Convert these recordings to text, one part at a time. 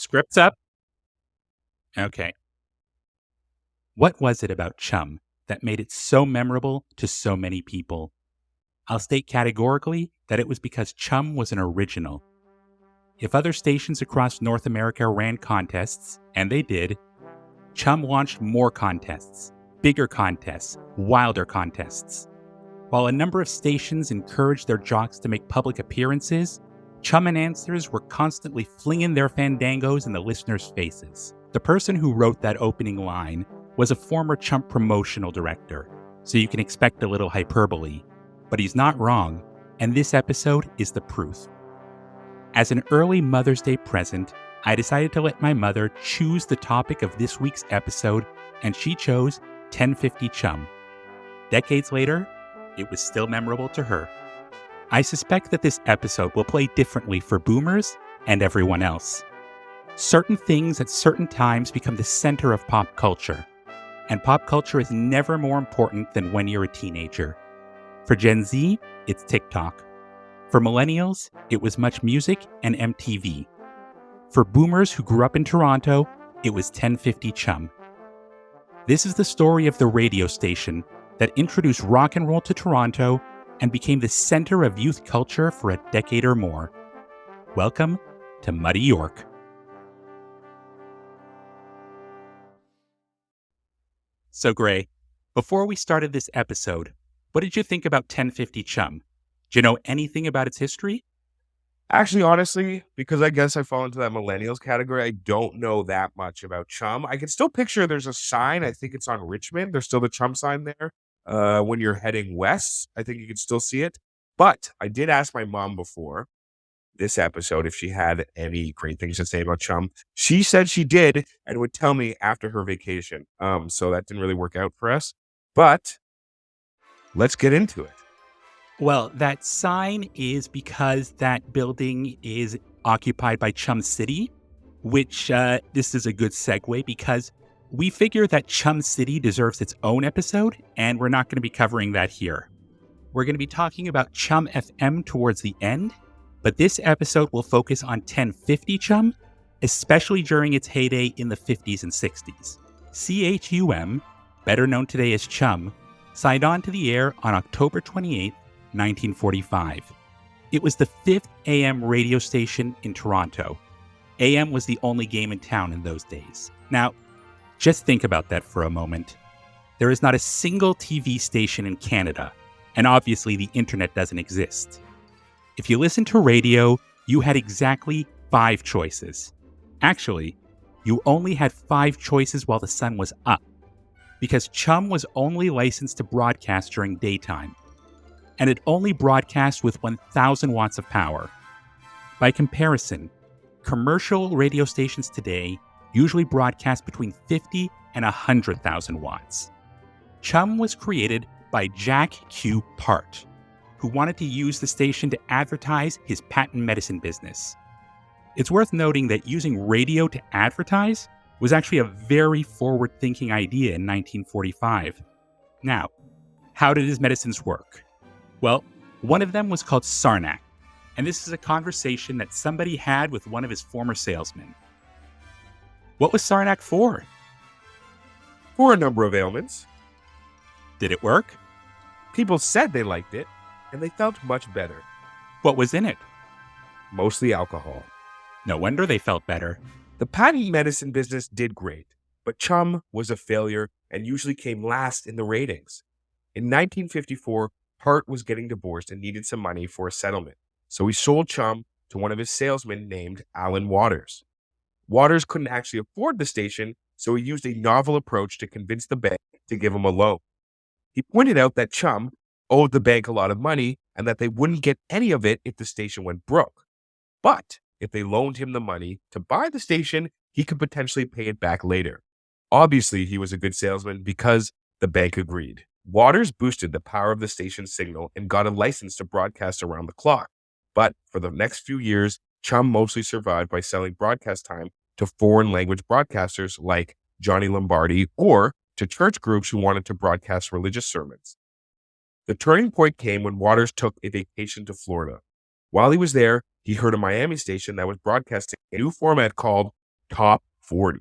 Scripts up? Okay. What was it about Chum that made it so memorable to so many people? I'll state categorically that it was because Chum was an original. If other stations across North America ran contests, and they did, Chum launched more contests, bigger contests, wilder contests. While a number of stations encouraged their jocks to make public appearances, Chum announcers were constantly flinging their fandangos in the listeners' faces. The person who wrote that opening line was a former Chum promotional director, so you can expect a little hyperbole. But he's not wrong, and this episode is the proof. As an early Mother's Day present, I decided to let my mother choose the topic of this week's episode, and she chose 1050 Chum. Decades later, it was still memorable to her. I suspect that this episode will play differently for boomers and everyone else. Certain things at certain times become the center of pop culture, and pop culture is never more important than when you're a teenager. For Gen Z, it's TikTok. For millennials, it was Much Music and MTV. For boomers who grew up in Toronto, it was 1050 Chum. This is the story of the radio station that introduced rock and roll to Toronto and became the center of youth culture for a decade or more. Welcome to Muddy York. So Gray, before we started this episode, what did you think about 1050 Chum? Do you know anything about its history? Actually, honestly, because I guess I fall into that millennials category, I don't know that much about Chum. I can still picture there's a sign. I think it's on Richmond. There's still the Chum sign there. When you're heading west, I think you can still see it. But I did ask my mom before this episode if she had any great things to say about Chum. She said she did and would tell me after her vacation. So that didn't really work out for us. But let's get into it. Well, that sign is because that building is occupied by Chum City, which this is a good segue because we figure that Chum City deserves its own episode, and we're not going to be covering that here. We're going to be talking about Chum FM towards the end, but this episode will focus on 1050 Chum, especially during its heyday in the 50s and 60s. CHUM, better known today as Chum, signed on to the air on October 28th, 1945. It was the 5th AM radio station in Toronto. AM was the only game in town in those days. Now, just think about that for a moment. There is not a single TV station in Canada, and obviously the internet doesn't exist. If you listen to radio, you had exactly 5 choices. Actually, you only had 5 choices while the sun was up, because Chum was only licensed to broadcast during daytime, and it only broadcast with 1,000 watts of power. By comparison, commercial radio stations today usually broadcast between 50 and 100,000 watts. Chum was created by Jack Q. Part, who wanted to use the station to advertise his patent medicine business. It's worth noting that using radio to advertise was actually a very forward-thinking idea in 1945. Now, how did his medicines work? Well, one of them was called Sarnak, and this is a conversation that somebody had with one of his former salesmen. What was Sarnak for? For a number of ailments. Did it work? People said they liked it, and they felt much better. What was in it? Mostly alcohol. No wonder they felt better. The patent medicine business did great, but Chum was a failure and usually came last in the ratings. In 1954, Hart was getting divorced and needed some money for a settlement, so he sold Chum to one of his salesmen named Alan Waters. Waters couldn't actually afford the station, so he used a novel approach to convince the bank to give him a loan. He pointed out that Chum owed the bank a lot of money and that they wouldn't get any of it if the station went broke. But if they loaned him the money to buy the station, he could potentially pay it back later. Obviously, he was a good salesman because the bank agreed. Waters boosted the power of the station's signal and got a license to broadcast around the clock. But for the next few years, Chum mostly survived by selling broadcast time to foreign language broadcasters like Johnny Lombardi or to church groups who wanted to broadcast religious sermons. The turning point came when Waters took a vacation to Florida. While he was there, he heard a Miami station that was broadcasting a new format called Top 40.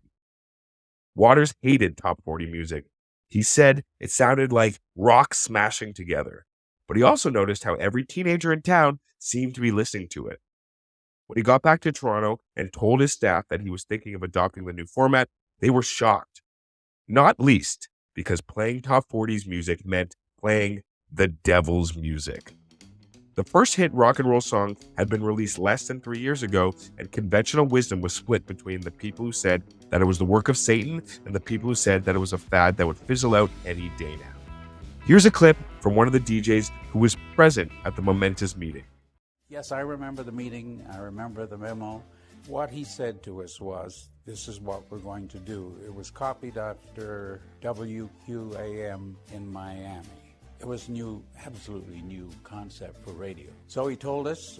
Waters hated Top 40 music. He said it sounded like rocks smashing together. But he also noticed how every teenager in town seemed to be listening to it. When he got back to Toronto and told his staff that he was thinking of adopting the new format, they were shocked. Not least because playing Top 40's music meant playing the devil's music. The first hit rock and roll song had been released less than 3 years ago, and conventional wisdom was split between the people who said that it was the work of Satan and the people who said that it was a fad that would fizzle out any day now. Here's a clip from one of the DJs who was present at the momentous meeting. Yes, I remember the meeting. I remember the memo. What he said to us was, this is what we're going to do. It was copied after WQAM in Miami. It was new, absolutely new concept for radio. So he told us,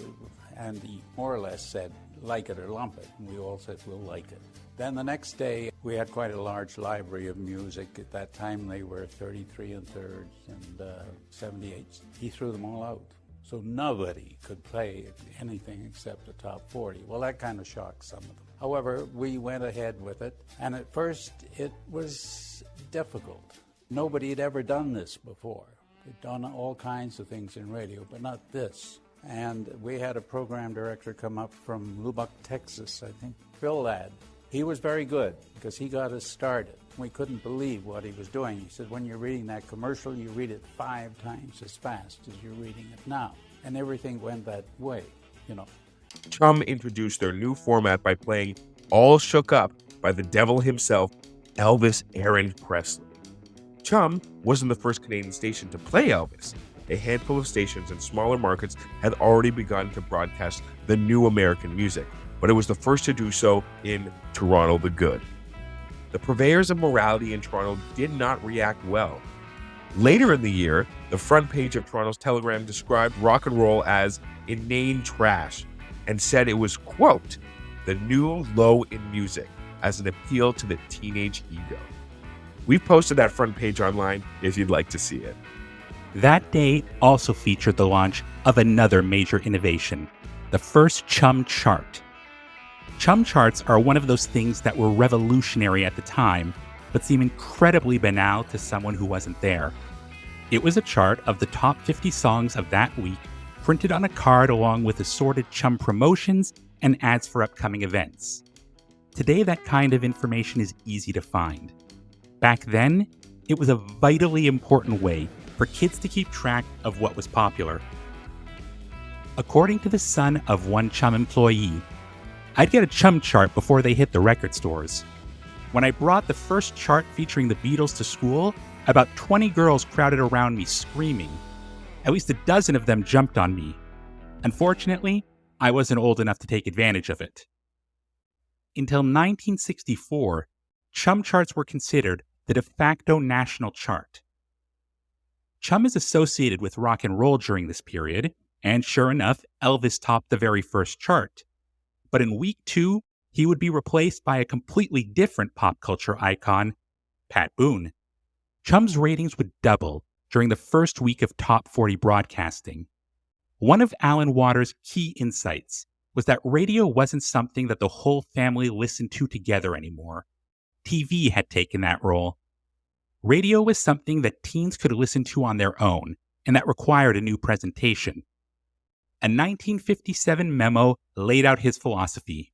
and he more or less said, like it or lump it. And we all said, we'll like it. Then the next day, we had quite a large library of music. At that time, they were 33 and thirds and 78s. He threw them all out. So nobody could play anything except the top 40. Well, that kind of shocked some of them. However, we went ahead with it, and at first it was difficult. Nobody had ever done this before. They'd done all kinds of things in radio, but not this. And we had a program director come up from Lubbock, Texas, I think, Phil Ladd. He was very good because he got us started. We couldn't believe what he was doing. He said, when you're reading that commercial, you read it 5 times as fast as you're reading it now. And everything went that way, you know. Chum introduced their new format by playing All Shook Up by the devil himself, Elvis Aaron Presley. Chum wasn't the first Canadian station to play Elvis. A handful of stations in smaller markets had already begun to broadcast the new American music, but it was the first to do so in Toronto the Good. The purveyors of morality in Toronto did not react well. Later in the year, the front page of Toronto's Telegram described rock and roll as inane trash and said it was, quote, the new low in music as an appeal to the teenage ego. We've posted that front page online if you'd like to see it. That day also featured the launch of another major innovation, the first Chum chart. Chum charts are one of those things that were revolutionary at the time, but seem incredibly banal to someone who wasn't there. It was a chart of the top 50 songs of that week, printed on a card along with assorted Chum promotions and ads for upcoming events. Today, that kind of information is easy to find. Back then, it was a vitally important way for kids to keep track of what was popular. According to the son of one Chum employee, I'd get a Chum chart before they hit the record stores. When I brought the first chart featuring the Beatles to school, about 20 girls crowded around me screaming. At least a dozen of them jumped on me. Unfortunately, I wasn't old enough to take advantage of it. Until 1964, Chum charts were considered the de facto national chart. Chum is associated with rock and roll during this period, and sure enough, Elvis topped the very first chart. But in week 2, he would be replaced by a completely different pop culture icon, Pat Boone. Chum's ratings would double during the first week of Top 40 broadcasting. One of Alan Waters' key insights was that radio wasn't something that the whole family listened to together anymore. TV had taken that role. Radio was something that teens could listen to on their own, and that required a new presentation. A 1957 memo laid out his philosophy.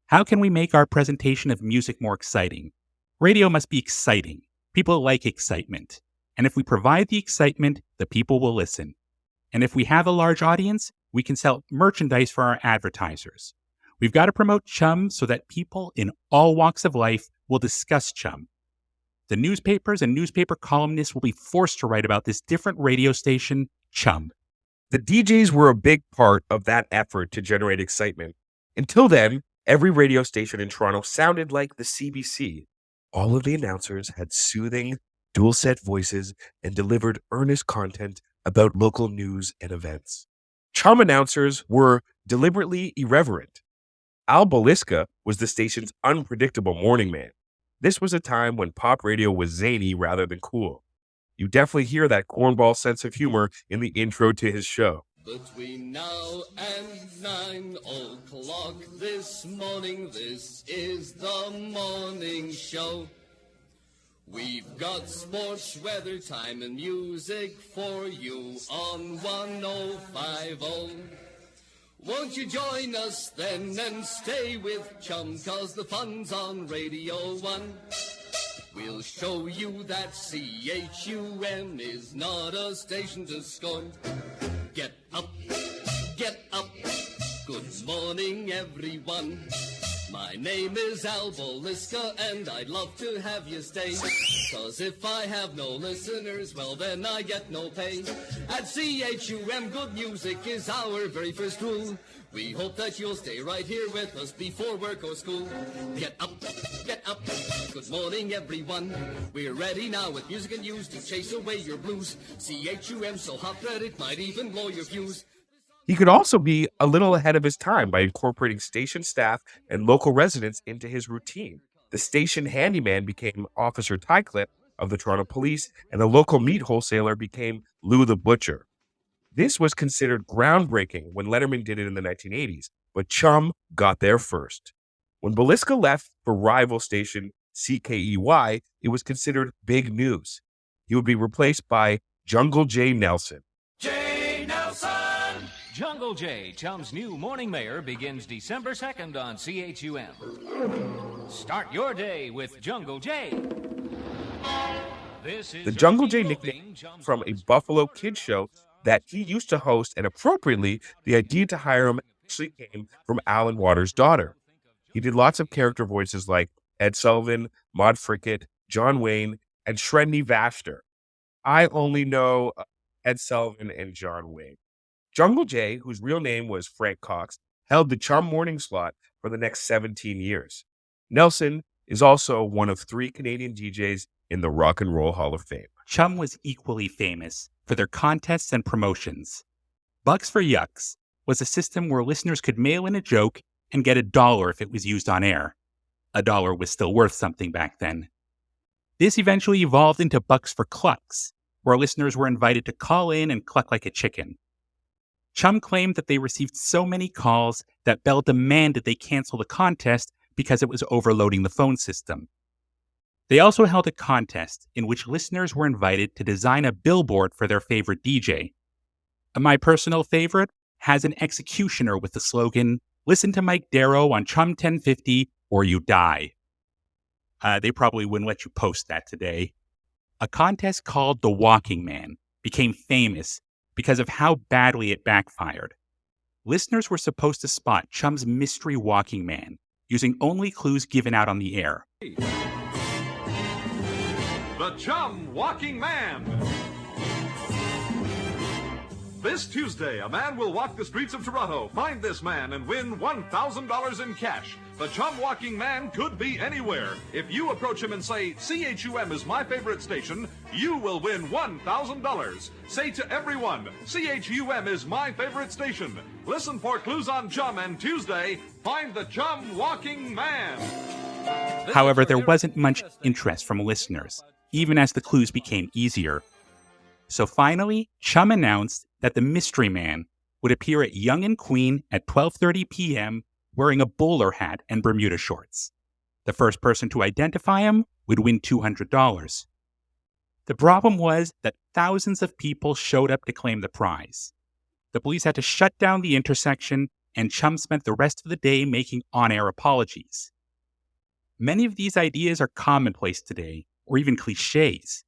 How can we make our presentation of music more exciting? Radio must be exciting. People like excitement. And if we provide the excitement, the people will listen. And if we have a large audience, we can sell merchandise for our advertisers. We've got to promote Chum so that people in all walks of life will discuss Chum. The newspapers and newspaper columnists will be forced to write about this different radio station, Chum. The DJs were a big part of that effort to generate excitement. Until then, every radio station in Toronto sounded like the CBC. All of the announcers had soothing, dual-set voices and delivered earnest content about local news and events. Chum announcers were deliberately irreverent. Al Baliska was the station's unpredictable morning man. This was a time when pop radio was zany rather than cool. You definitely hear that cornball sense of humor in the intro to his show. Between now and 9 o'clock this morning, this is the morning show. We've got sports, weather, time, and music for you on 1050. Won't you join us then and stay with Chum, 'cause the fun's on Radio 1. We'll show you that CHUM is not a station to scorn. Get up, good morning everyone. My name is Al Boliska and I'd love to have you stay. 'Cause if I have no listeners, well then I get no pay. At CHUM, good music is our very first rule. We hope that you'll stay right here with us before work or school. Get up, good morning everyone. We're ready now with music and news to chase away your blues. CHUM so hot that it might even blow your fuse. He could also be a little ahead of his time by incorporating station staff and local residents into his routine. The station handyman became Officer Tycliffe of the Toronto Police, and the local meat wholesaler became Lou the Butcher. This was considered groundbreaking when Letterman did it in the 1980s, but Chum got there first. When Boliska left for rival station CKEY, it was considered big news. He would be replaced by Jungle J. Nelson. Jungle J, Chum's new morning mayor, begins December 2nd on CHUM. Start your day with Jungle J. This is The Jungle J nickname from a Buffalo Kids show that he used to host, and appropriately, the idea to hire him actually came from Alan Waters' daughter. He did lots of character voices like Ed Sullivan, Maude Frickett, John Wayne, and Shreni Vashter. I only know Ed Sullivan and John Wayne. Jungle J, whose real name was Frank Cox, held the Chum morning slot for the next 17 years. Nelson is also one of 3 Canadian DJs in the Rock and Roll Hall of Fame. Chum was equally famous for their contests and promotions. Bucks for Yucks was a system where listeners could mail in a joke and get $1 if it was used on air. $1 was still worth something back then. This eventually evolved into Bucks for Clucks, where listeners were invited to call in and cluck like a chicken. Chum claimed that they received so many calls that Bell demanded they cancel the contest because it was overloading the phone system. They also held a contest in which listeners were invited to design a billboard for their favorite DJ. My personal favorite has an executioner with the slogan, "Listen to Mike Darrow on Chum 1050 or you die." They probably wouldn't let you post that today. A contest called The Walking Man became famous because of how badly it backfired. Listeners were supposed to spot Chum's mystery walking man using only clues given out on the air. The Chum Walking Man. This Tuesday, a man will walk the streets of Toronto, find this man, and win $1,000 in cash. The Chum Walking Man could be anywhere. If you approach him and say, CHUM is my favorite station, you will win $1,000. Say to everyone, CHUM is my favorite station. Listen for clues on Chum, and Tuesday, find the Chum Walking Man. However, there wasn't much interest from listeners, even as the clues became easier. So finally, Chum announced that the mystery man would appear at Yonge and Queen at 12:30 p.m. wearing a bowler hat and Bermuda shorts. The first person to identify him would win $200. The problem was that thousands of people showed up to claim the prize. The police had to shut down the intersection, and Chum spent the rest of the day making on-air apologies. Many of these ideas are commonplace today, or even cliches.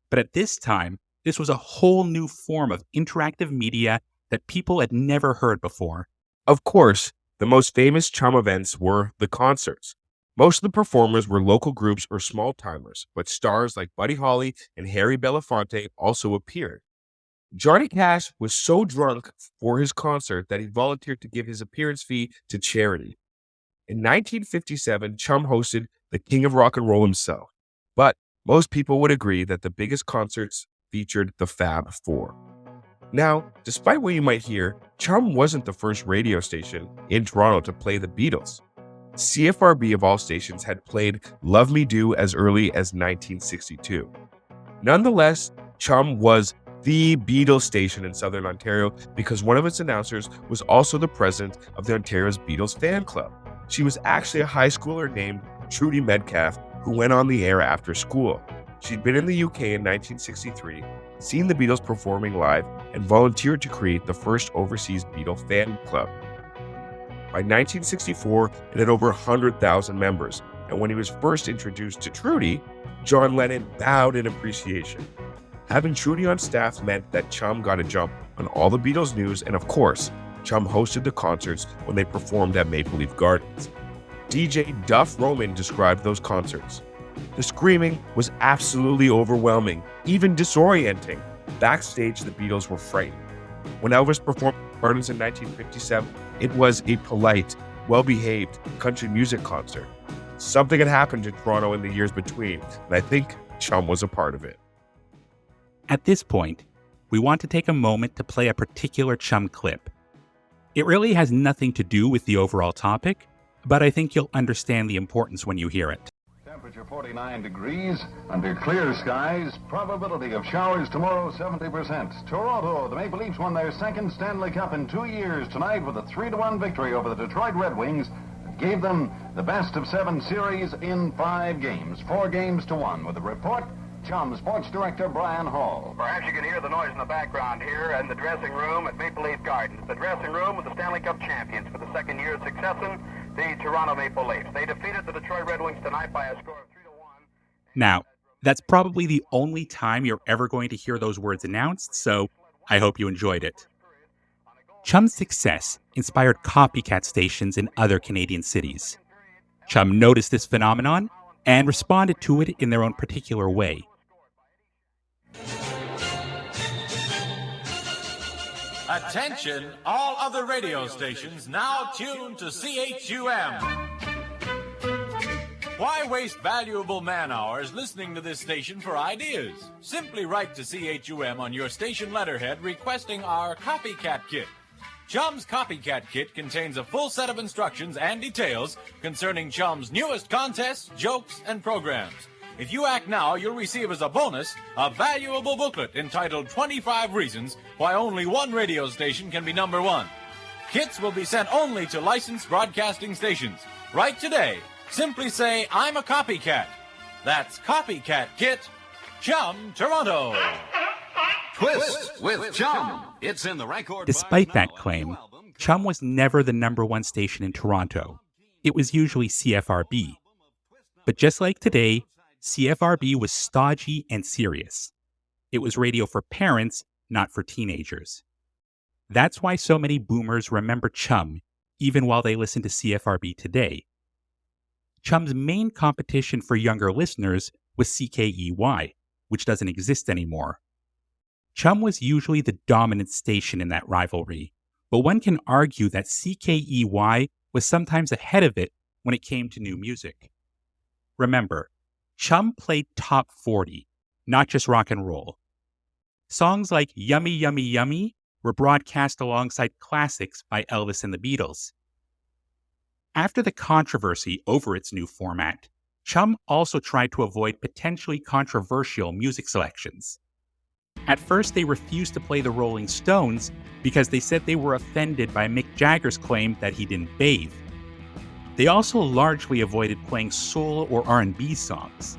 But at this time, this was a whole new form of interactive media that people had never heard before. Of course, the most famous Chum events were the concerts. Most of the performers were local groups or small-timers, but stars like Buddy Holly and Harry Belafonte also appeared. Johnny Cash was so drunk for his concert that he volunteered to give his appearance fee to charity. In 1957, Chum hosted the King of Rock and Roll himself, but most people would agree that the biggest concerts featured the Fab Four. Now, despite what you might hear, Chum wasn't the first radio station in Toronto to play the Beatles. CFRB of all stations had played Love Me Do as early as 1962. Nonetheless, Chum was the Beatles station in Southern Ontario because one of its announcers was also the president of the Ontario's Beatles fan club. She was actually a high schooler named Trudy Metcalf who went on the air after school. She'd been in the UK in 1963, seen the Beatles performing live, and volunteered to create the first overseas Beatle fan club. By 1964, it had over 100,000 members, and when he was first introduced to Trudy, John Lennon bowed in appreciation. Having Trudy on staff meant that Chum got a jump on all the Beatles news, and of course, Chum hosted the concerts when they performed at Maple Leaf Gardens. DJ Duff Roman described those concerts. The screaming was absolutely overwhelming, even disorienting. Backstage, the Beatles were frightened. When Elvis performed at Gardens in 1957, it was a polite, well-behaved country music concert. Something had happened in Toronto in the years between, and I think Chum was a part of it. At this point, we want to take a moment to play a particular Chum clip. It really has nothing to do with the overall topic, but I think you'll understand the importance when you hear it. Temperature 49 degrees, under clear skies, probability of showers tomorrow 70%. Toronto, the Maple Leafs won their second Stanley Cup in 2 years tonight with a 3-1 victory over the Detroit Red Wings. It gave them the best of 7 series in 5 games, 4 games to 1. With a report, Chum Sports Director Brian Hall. Perhaps you can hear the noise in the background here in the dressing room at Maple Leaf Gardens. The dressing room of the Stanley Cup champions for the second year of succession, the Toronto Maple Leafs. They defeated the Detroit Red Wings tonight by a score of 3-1. Now, that's probably the only time you're ever going to hear those words announced, so I hope you enjoyed it. Chum's success inspired copycat stations in other Canadian cities. Chum noticed this phenomenon and responded to it in their own particular way. Attention, all other radio stations now tuned to CHUM. Why waste valuable man hours listening to this station for ideas? Simply write to CHUM on your station letterhead requesting our Copycat Kit. Chum's Copycat Kit contains a full set of instructions and details concerning Chum's newest contests, jokes, and programs. If you act now, you'll receive as a bonus a valuable booklet entitled 25 Reasons Why Only One Radio Station Can Be Number One. Kits will be sent only to licensed broadcasting stations. Write today. Simply say, I'm a copycat. That's Copycat Kit, Chum, Toronto. Twist with Chum. It's in the record. Despite that claim, Chum was never the number one station in Toronto. It was usually CFRB. But just like today, CFRB was stodgy and serious. It was radio for parents, not for teenagers. That's why so many boomers remember Chum, even while they listen to CFRB today. Chum's main competition for younger listeners was CKEY, which doesn't exist anymore. Chum was usually the dominant station in that rivalry, but one can argue that CKEY was sometimes ahead of it when it came to new music. Remember, Chum played top 40, not just rock and roll. Songs like Yummy Yummy Yummy were broadcast alongside classics by Elvis and the Beatles. After the controversy over its new format, Chum also tried to avoid potentially controversial music selections. At first, they refused to play the Rolling Stones because they said they were offended by Mick Jagger's claim that he didn't bathe. They also largely avoided playing soul or R&B songs.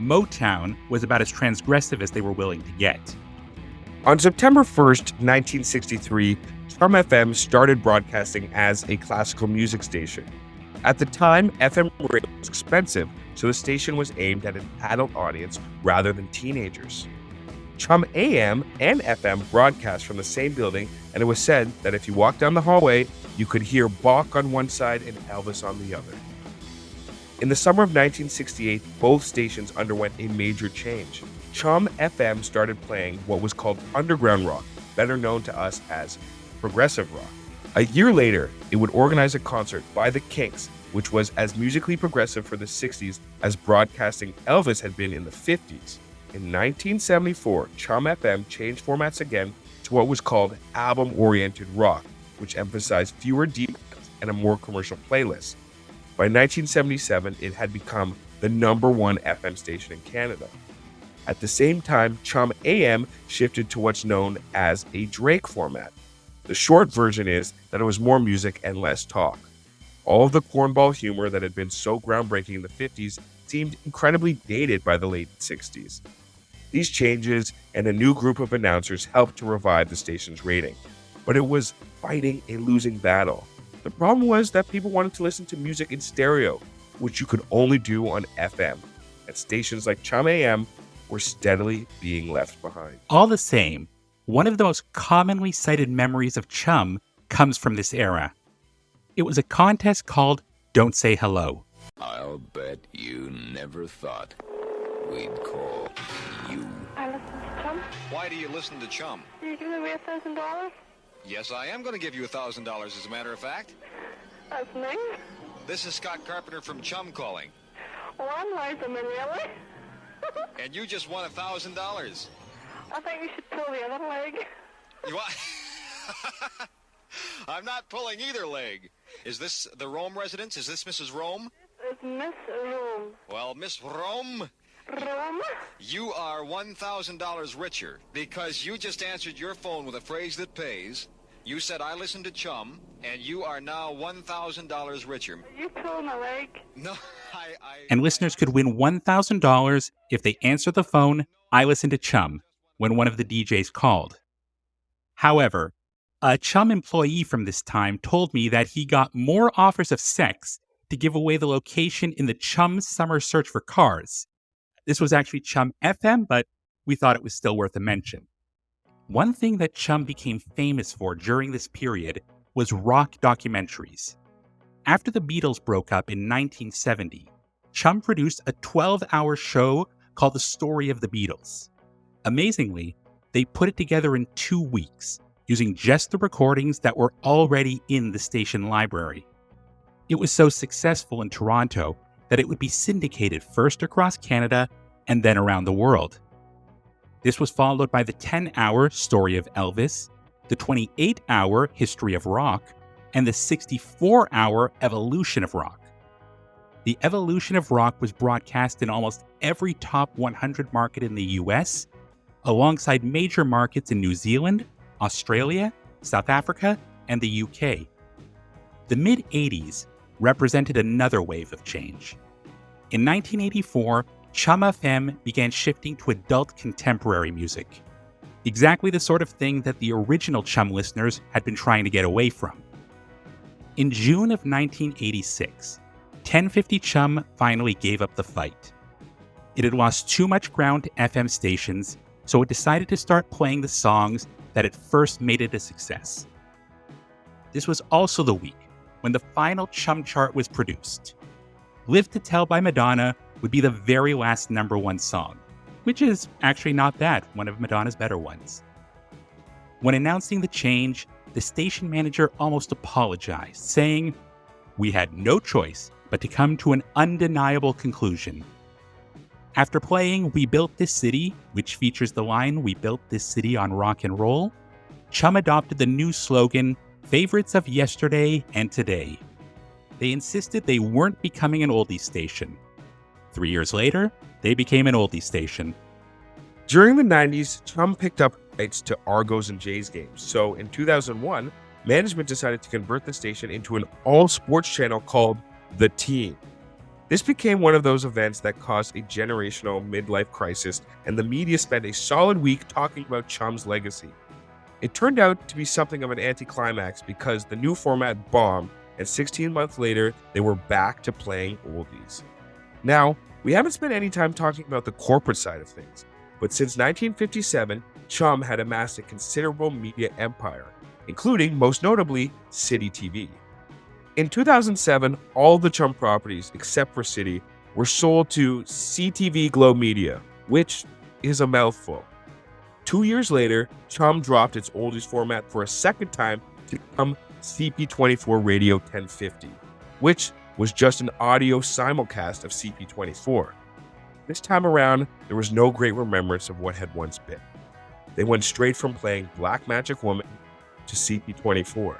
Motown was about as transgressive as they were willing to get. On September 1st, 1963, Chum FM started broadcasting as a classical music station. At the time, FM radio was expensive, so the station was aimed at an adult audience rather than teenagers. Chum AM and FM broadcast from the same building, and it was said that if you walked down the hallway, you could hear Bach on one side and Elvis on the other. In the summer of 1968, both stations underwent a major change. Chum FM started playing what was called underground rock, better known to us as progressive rock. A year later, it would organize a concert by the Kinks, which was as musically progressive for the 60s as broadcasting Elvis had been in the 50s. In 1974, Chum FM changed formats again to what was called album-oriented rock, which emphasized fewer deep cuts and a more commercial playlist. By 1977, it had become the number one FM station in Canada. At the same time, Chum AM shifted to what's known as a Drake format. The short version is that it was more music and less talk. All of the cornball humor that had been so groundbreaking in the 50s seemed incredibly dated by the late 60s. These changes and a new group of announcers helped to revive the station's rating, but it was fighting a losing battle. The problem was that people wanted to listen to music in stereo, which you could only do on FM, and stations like Chum AM were steadily being left behind. All the same, one of the most commonly cited memories of Chum comes from this era. It was a contest called Don't Say Hello. I'll bet you never thought we'd call you. I listen to Chum. Why do you listen to Chum? Are you giving me $1,000? Yes, I am going to give you $1,000, as a matter of fact. That's nice. This is Scott Carpenter from Chum calling. Well, I'm Liza Minnelli. And you just won $1,000. I think you should pull the other leg. You what? I'm not pulling either leg. Is this the Rome residence? Is this Mrs. Rome? It's Miss Rome. Well, Miss Rome, Rome? you are $1,000 richer because you just answered your phone with a phrase that pays. You said, I listen to Chum, and you are now $1,000 richer. You pull my leg. No, And listeners could win $1,000 if they answer the phone, I listen to Chum, when one of the DJs called. However, a Chum employee from this time told me that he got more offers of sex to give away the location in the Chum Summer Search for Cars. This was actually Chum FM, but we thought it was still worth a mention. One thing that Chum became famous for during this period was rock documentaries. After the Beatles broke up in 1970, Chum produced a 12-hour show called The Story of the Beatles. Amazingly, they put it together in 2 weeks, using just the recordings that were already in the station library. It was so successful in Toronto that it would be syndicated first across Canada and then around the world. This was followed by the 10-hour Story of Elvis, the 28-hour History of Rock, and the 64-hour Evolution of Rock. The Evolution of Rock was broadcast in almost every top 100 market in the US, alongside major markets in New Zealand, Australia, South Africa, and the UK. The mid-80s represented another wave of change. In 1984, Chum FM began shifting to adult contemporary music, exactly the sort of thing that the original Chum listeners had been trying to get away from. In June of 1986, 1050 Chum finally gave up the fight. It had lost too much ground to FM stations, so it decided to start playing the songs that had first made it a success. This was also the week when the final Chum chart was produced. Live to Tell by Madonna would be the very last #1 song, which is actually not bad, one of Madonna's better ones. When announcing the change, the station manager almost apologized, saying, "We had no choice but to come to an undeniable conclusion." After playing We Built This City, which features the line, "We built this city on rock and roll," Chum adopted the new slogan, "Favorites of yesterday and today." They insisted they weren't becoming an oldies station. 3 years later, they became an oldies station. During the 90s, Chum picked up rights to Argos and Jays games, so in 2001, management decided to convert the station into an all-sports channel called The Team. This became one of those events that caused a generational midlife crisis, and the media spent a solid week talking about Chum's legacy. It turned out to be something of an anticlimax because the new format bombed, and 16 months later, they were back to playing oldies. Now, we haven't spent any time talking about the corporate side of things, but since 1957, Chum had amassed a considerable media empire, including, most notably, City TV. In 2007, all the Chum properties, except for City, were sold to CTV Glow Media, which is a mouthful. 2 years later, Chum dropped its oldies format for a second time to become CP24 Radio 1050, which was just an audio simulcast of CP24. This time around, there was no great remembrance of what had once been. They went straight from playing Black Magic Woman to CP24.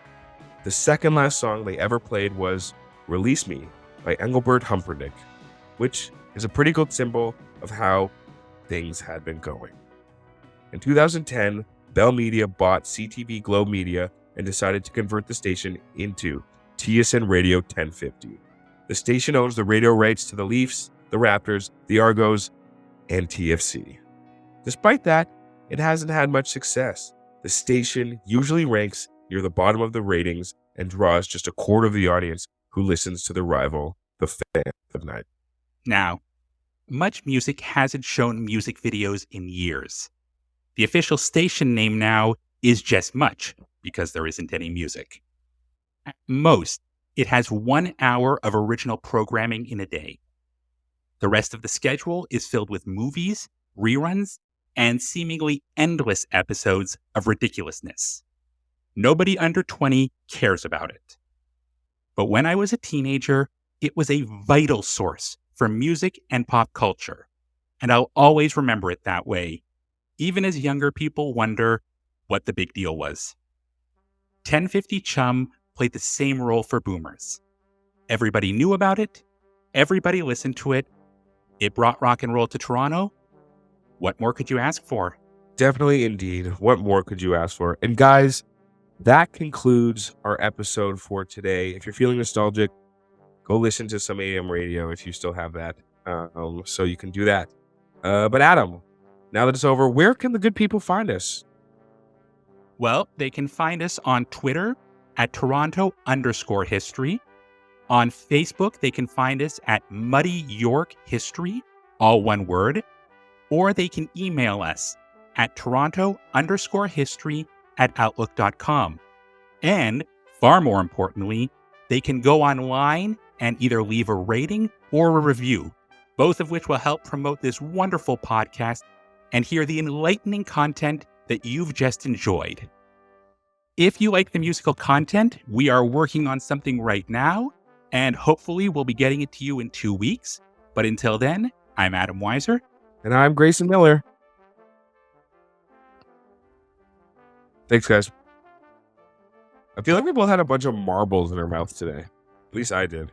The second last song they ever played was Release Me by Engelbert Humperdinck, which is a pretty good symbol of how things had been going. In 2010, Bell Media bought CTV Globe Media and decided to convert the station into TSN Radio 1050. The station owns the radio rights to the Leafs, the Raptors, the Argos, and TFC. Despite that, it hasn't had much success. The station usually ranks near the bottom of the ratings and draws just a quarter of the audience who listens to the rival, the Fan of Night. Now, Much Music hasn't shown music videos in years. The official station name now is just Much, because there isn't any music. At most, it has 1 hour of original programming in a day. The rest of the schedule is filled with movies, reruns, and seemingly endless episodes of ridiculousness. Nobody under 20 cares about it. But when I was a teenager, it was a vital source for music and pop culture, and I'll always remember it that way, even as younger people wonder what the big deal was. 1050 Chum played the same role for boomers. Everybody knew about it, everybody listened to it, it brought rock and roll to Toronto. What more could you ask for? Definitely, indeed. What more could you ask for? And guys, that concludes our episode for today. If you're feeling nostalgic, go listen to some AM radio if you still have that. So you can do that. But Adam, now that it's over, where can the good people find us? Well, they can find us on Twitter at Toronto_history. On Facebook, they can find us at Muddy York History, all one word. Or they can email us at Toronto_history@outlook.com. And far more importantly, they can go online and either leave a rating or a review, both of which will help promote this wonderful podcast and hear the enlightening content that you've just enjoyed. If you like the musical content, we are working on something right now, and hopefully we'll be getting it to you in 2 weeks. But until then, I'm Adam Weiser. And I'm Grayson Miller. Thanks, guys. I feel like we both had a bunch of marbles in our mouths today. At least I did.